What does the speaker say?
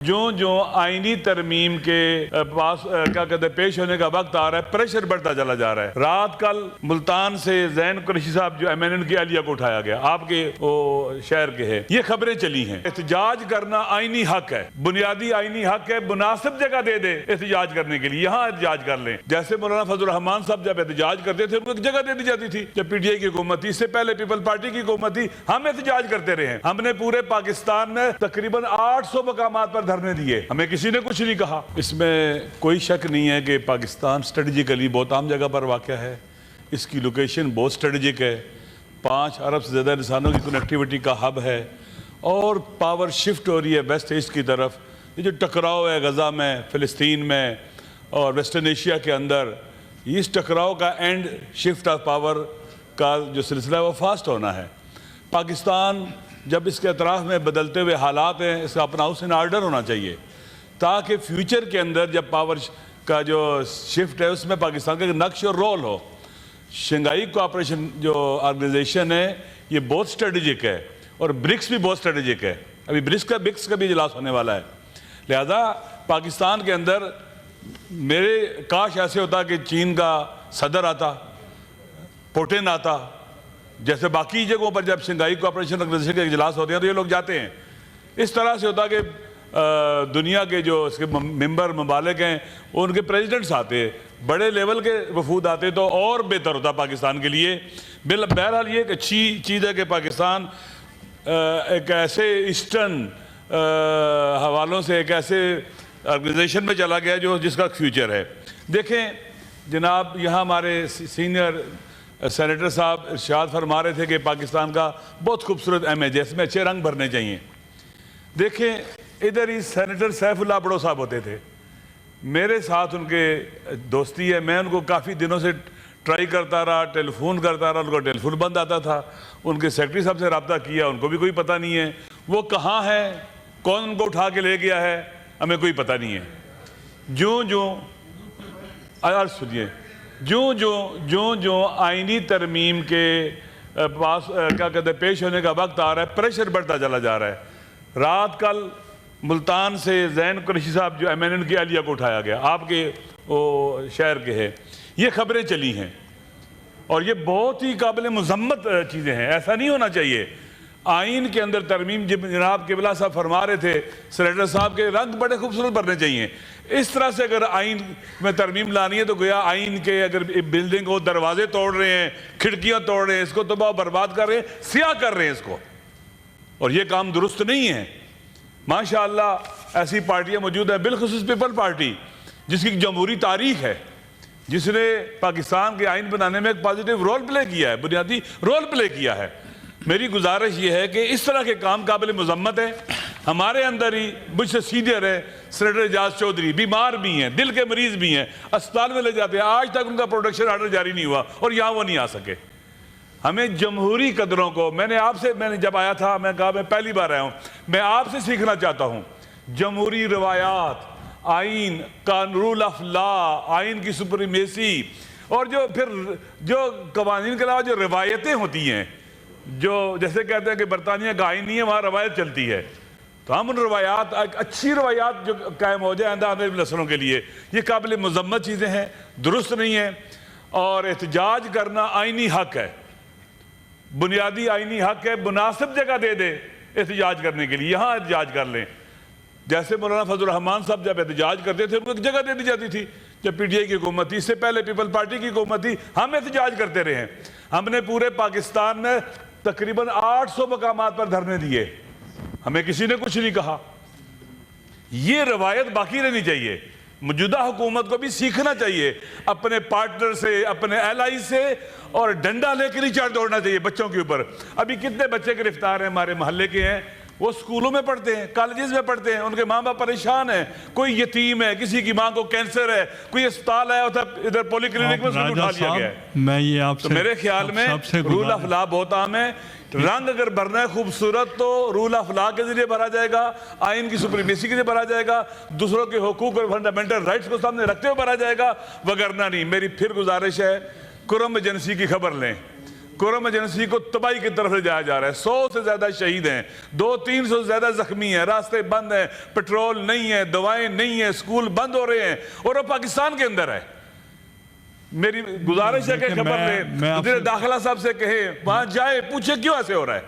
جو جو آئینی ترمیم کے پاس کیا کہتے ہیں پیش ہونے کا وقت آ رہا ہے، پریشر بڑھتا چلا جا رہا ہے۔ رات کل ملتان سے زین قریشی صاحب جو MNN کی اہلیہ کو اٹھایا گیا، آپ کے شہر کے ہیں، یہ خبریں چلی ہیں۔ احتجاج کرنا آئینی حق ہے، بنیادی آئینی حق ہے، مناسب جگہ دے دے احتجاج کرنے کے لیے، یہاں احتجاج کر لیں۔ جیسے مولانا فضل الرحمان صاحب جب احتجاج کرتے تھے ان کو ایک جگہ دے دی جاتی تھی، جب PTI کی حکومت تھی، اس سے پہلے پیپل پارٹی کی حکومت تھی، ہم احتجاج کرتے رہے ہیں۔ ہم نے پورے پاکستان میں تقریباً 800 مقامات پر دھرنے دیے، ہمیں کسی نے کچھ نہیں کہا۔ اس میں کوئی شک نہیں ہے کہ پاکستان اسٹریٹجیکلی بہت عام جگہ پر واقع ہے، اس کی لوکیشن بہت اسٹریٹجک ہے، 5 ارب سے زیادہ انسانوں کی کنیکٹیوٹی کا ہب ہے، اور پاور شفٹ ہو رہی ہے ویسٹ ایسٹ کی طرف۔ یہ جو ٹکراؤ ہے غزہ میں، فلسطین میں اور ویسٹرن ایشیا کے اندر، اس ٹکراؤ کا اینڈ شفٹ آف پاور کا جو سلسلہ ہے وہ فاسٹ ہونا ہے۔ پاکستان جب اس کے اطراف میں بدلتے ہوئے حالات ہیں، اس کا اپنا ہاؤس ان آرڈر ہونا چاہیے، تاکہ فیوچر کے اندر جب پاور کا جو شفٹ ہے اس میں پاکستان کا نقش اور رول ہو۔ شنگھائی کوآپریشن جو آرگنائزیشن ہے یہ بہت اسٹریٹجک ہے، اور برکس بھی بہت اسٹریٹجک ہے، ابھی برکس کا بھی اجلاس ہونے والا ہے۔ لہذا پاکستان کے اندر میرے کاش ایسے ہوتا کہ چین کا صدر آتا، پوٹن آتا، جیسے باقی جگہوں پر جب شنگھائی کوآپریشن آرگنائزیشن کے اجلاس ہوتے ہیں تو یہ لوگ جاتے ہیں۔ اس طرح سے ہوتا کہ دنیا کے جو اس کے ممبر ممالک ہیں ان کے پریزیڈنٹس آتے، بڑے لیول کے وفود آتے تو اور بہتر ہوتا پاکستان کے لیے۔ بہرحال یہ ایک اچھی چیز ہے کہ پاکستان ایک ایسے ایسٹرن حوالوں سے ایک ایسے آرگنائزیشن میں چلا گیا جس کا فیوچر ہے۔ دیکھیں جناب، یہاں ہمارے سینئر سینیٹر صاحب ارشاد فرما رہے تھے کہ پاکستان کا بہت خوبصورت امیج ہے، اس میں اچھے رنگ بھرنے چاہیے۔ دیکھیں ادھر ہی سینیٹر سیف اللہ بڑو صاحب ہوتے تھے، میرے ساتھ ان کے دوستی ہے، میں ان کو کافی دنوں سے ٹرائی کرتا رہا، ٹیلی فون کرتا رہا، ان کو ٹیلی فون بند آتا تھا، ان کے سیکرٹری صاحب سے رابطہ کیا، ان کو بھی کوئی پتہ نہیں ہے وہ کہاں ہے، کون ان کو اٹھا کے لے گیا ہے، ہمیں کوئی پتہ نہیں ہے۔ جو آئینی ترمیم کے پاس کیا کہتے ہیں پیش ہونے کا وقت آ رہا ہے، پریشر بڑھتا چلا جا رہا ہے۔ رات کل ملتان سے زین قریشی صاحب جو MNN کی اہلیہ کو اٹھایا گیا، آپ کے شہر کے ہیں، یہ خبریں چلی ہیں، اور یہ بہت ہی قابل مذمت چیزیں ہیں، ایسا نہیں ہونا چاہیے۔ آئین کے اندر ترمیم جناب قبلہ صاحب فرما رہے تھے، سینیٹر صاحب کے رنگ بڑے خوبصورت بھرنے چاہیے۔ اس طرح سے اگر آئین میں ترمیم لانی ہے تو گویا آئین کے اگر بلڈنگ کو دروازے توڑ رہے ہیں، کھڑکیاں توڑ رہے ہیں، اس کو تباہ و برباد کر رہے ہیں، سیاہ کر رہے ہیں اس کو، اور یہ کام درست نہیں ہے۔ ماشاءاللہ ایسی پارٹیاں موجود ہیں، بالخصوص پیپل پارٹی جس کی جمہوری تاریخ ہے، جس نے پاکستان کے آئین بنانے میں ایک پازیٹیو رول پلے کیا ہے، بنیادی رول پلے کیا ہے۔ میری گزارش یہ ہے کہ اس طرح کے کام قابل مذمت ہیں۔ ہمارے اندر ہی مجھ سے سینئر ہے سینیٹر اعجاز چودھری، بیمار بھی ہیں، دل کے مریض بھی ہیں، اسپتال میں لے جاتے ہیں، آج تک ان کا پروٹیکشن آرڈر جاری نہیں ہوا، اور یہاں وہ نہیں آ سکے۔ ہمیں جمہوری قدروں کو، میں نے جب آیا تھا میں کہا میں پہلی بار آیا ہوں، میں آپ سے سیکھنا چاہتا ہوں جمہوری روایات، آئین، رول آف لا، آئین کی سپریمیسی، اور جو قوانین کے علاوہ جو روایتیں ہوتی ہیں، جو جیسے کہتے ہیں کہ برطانیہ کا آئین نہیں ہے، وہاں روایت چلتی ہے، تو ہم ان روایات، اچھی روایات جو قائم ہو جائے آنے والی نسلوں کے لیے، یہ قابل مذمت چیزیں ہیں، درست نہیں ہیں۔ اور احتجاج کرنا آئینی حق ہے، بنیادی آئینی حق ہے، مناسب جگہ دے دے احتجاج کرنے کے لیے، یہاں احتجاج کر لیں۔ جیسے مولانا فضل الرحمان صاحب جب احتجاج کرتے تھے ان کو ایک جگہ دے دی جاتی تھی، جب PTI کی حکومت تھی، اس سے پہلے پیپل پارٹی کی حکومت تھی، ہم احتجاج کرتے رہے ہیں۔ ہم نے پورے پاکستان میں تقریباً 800 مقامات پر دھرنے دیے، ہمیں کسی نے کچھ نہیں کہا۔ یہ روایت باقی رہنی چاہیے، موجودہ حکومت کو بھی سیکھنا چاہیے اپنے پارٹنر سے، اپنے ایلائی سے، اور ڈنڈا لے کے نہیں چڑھ دوڑنا چاہیے بچوں کے اوپر۔ ابھی کتنے بچے گرفتار ہیں ہمارے محلے کے ہیں، وہ سکولوں میں پڑھتے ہیں، کالجز میں پڑھتے ہیں، ان کے ماں باپ پریشان ہیں، کوئی یتیم ہے، کسی کی ماں کو کینسر ہے، کوئی اسپتال ہے ادھر پولی کلینک میں سکول اٹھا لیا گیا ہے۔ تو میرے خیال میں رول آف لا بہت عام ہے، رنگ اگر بھرنا ہے خوبصورت تو رول آف لا کے ذریعے بھرا جائے گا، آئین کی سپریمیسی کے ذریعے بھرا جائے گا، دوسروں کے حقوق اور فنڈامنٹل رائٹس کو سامنے رکھتے ہوئے بھرا جائے گا، وگرنہ نہیں۔ میری پھر گزارش ہے، کرم ایجنسی کی خبر لیں، قرم ایجنسی کو تباہی کی طرف لے جایا جا رہا ہے. 100 سے زیادہ شہید ہیں, 200-300 سے زیادہ زخمی ہیں, راستے بند ہیں, پیٹرول نہیں ہے, دوائیں نہیں ہیں, سکول بند ہو رہے ہیں, اور وہ پاکستان کے اندر ہے. میری گزارش ہے کہ خبر لیں, وزیر داخلہ صاحب سے کہیں وہاں جائے, پوچھے کیوں ایسے ہو رہا ہے.